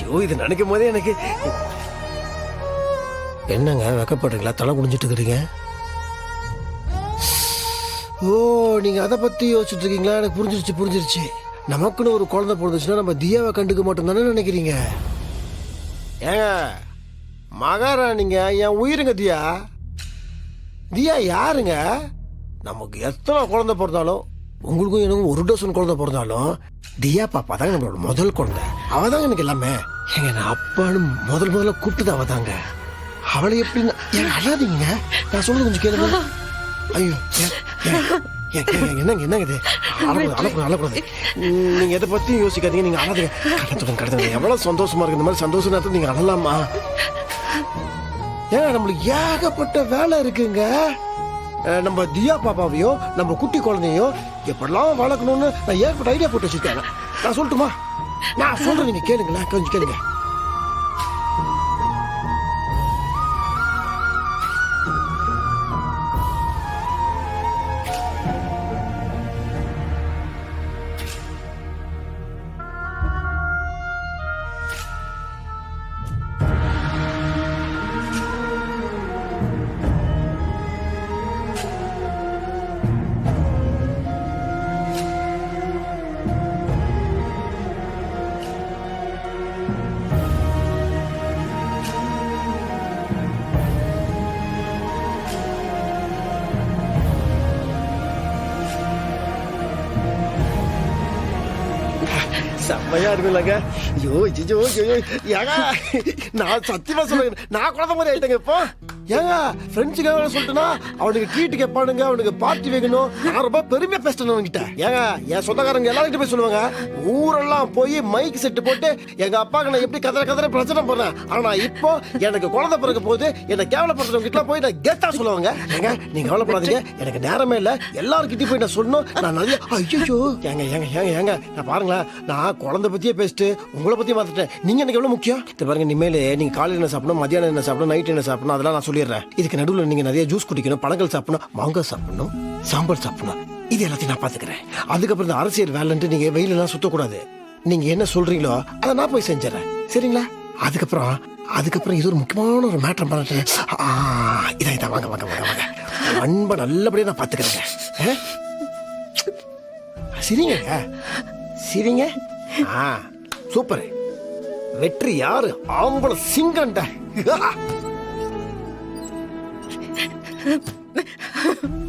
ஐயோ இது நினைக்கும் போதே எனக்கு என்னங்க வெக்கப்படுறீங்களா? தலை குடிஞ்சிட்டு இருக்கிறீங்க. ஓ நீங்க அதை பத்தி யோசிச்சுட்டு இருக்கீங்களா? எனக்கு புரிஞ்சிருச்சு. நமக்குன்னு ஒரு குழந்தை பிறந்துச்சுன்னா நம்ம தியாவை கண்டுக்க மாட்டோம் தானே நினைக்கிறீங்க? ஏங்க மகாராணிங்க என் உயிருங்க தியா. தியா யாருங்க? நமக்கு எத்தனை குழந்தை பிறந்தாலும், உங்களுக்கும் எனக்கும் ஒரு டோசன் குழந்தை பிறந்தாலும் தியா பாப்பா தாங்க நம்மளோட முதல் குழந்தை. அவ தாங்க எனக்கு எல்லாமே. ஏங்க நான் அப்பான்னு முதல்ல கூப்பிட்டது அவ தாங்க. அவளை எப்படின்னா அழாதீங்க, நான் சொல்றது கொஞ்சம் கேளுங்க. ஐயோ என்னங்க இது? அழக்கூடாது. நீங்க எதை பத்தியும் யோசிக்காதீங்க. நீங்க அழாதீங்க. கடத்துங்க. எவ்வளவு சந்தோஷமா இருக்கு. இந்த மாதிரி சந்தோஷ நேரத்தில் நீங்க அழலாமா? ஏங்க நம்மளுக்கு ஏகப்பட்ட வேலை இருக்குங்க. நம்ம தியா பாப்பாவையோ நம்ம குட்டி குழந்தையோ எப்படிலாம் வளர்க்கணும்னு நான் ஏகப்பட்ட ஐடியா போட்டு வச்சிருக்கேன். நான் சொல்லட்டுமா? நான் சொல்றேன், நீங்க கேளுங்களேன், கொஞ்சம் கேளுங்க. செம்மையா இருக்குல்லங்க. ஐயோ ஏங்க நான் சத்தியமா சொல்லுங்க, நான் குழந்தை மாதிரி ஆயிட்டேங்க இப்போ. ஏங்க ஃப்ரெண்ட்ஸுக்காக சொல்லிட்டுனா அவனுக்கு ட்ரீட் கேட்பானுங்க, அவனுக்கு பார்ட்டி வைக்கணும். நான் ரொம்ப பெருமையா பேசிட்டேன் அவன்கிட்ட. ஏங்க என் சொந்தக்காரங்க எல்லார்கிட்ட போய் சொல்லுவாங்க, ஊரெல்லாம் போய் மைக் செட்டு போட்டு எங்க அப்பாவுக்கு நான் எப்படி கதற பிரச்சனை பண்ணேன். ஆனா இப்போ எனக்கு குழந்தை பிறக்க போது என்னை கேவலப்படுறவங்க கிட்ட போய் நான் கெத்தா சொல்லுவாங்க. ஏங்க நீங்க கவலைப்படாதீங்க, எனக்கு நேரமே இல்லை. எல்லாருக்கிட்டையும் போய் நான் சொல்லணும். நான் நிறைய ஐயோ ஏங்க நான் பாருங்களேன், நான் குழந்தை பத்தியே பேசிட்டு உங்களை பத்தியே பார்த்துட்டேன். நீங்க எனக்கு எவ்வளவு முக்கியம் இது பாருங்க. இனிமேல் நீங்க காலையில் என்ன சாப்பிடணும், மதியானம் என்ன சாப்பிடணும், நைட் என்ன சாப்பிடணும், அதெல்லாம் நான் சொல்லிடுறேன். இதுக்கு நடுவில் நீங்க நிறைய ஜூஸ் குடிக்கணும், பழங்கள் சாப்பிடணும், மாங்காய் சாப்பிடணும், சாம்பார் சாப்பிடணும். இது எல்லாத்தையும் நான் பாத்துக்கிறேன். அதுக்கப்புறம் இந்த அரசியல் வேலைன்ட்டு நீங்க வெயிலெல்லாம் சுத்தக்கூடாது. நீங்க என்ன சொல்றீங்களோ அதை நான் போய் செஞ்சிடறேன், சரிங்களா? அதுக்கப்புறம் இது ஒரு முக்கியமான ஒரு மேட்டர் பண்ணிட்டேன். இதான் வாங்க அன்பை நல்லபடியா நான் பாத்துக்கிறேங்க. சிரிங்க. சூப்பர். வெற்றி யாரு? ஆம்பளை சிங்கண்ட.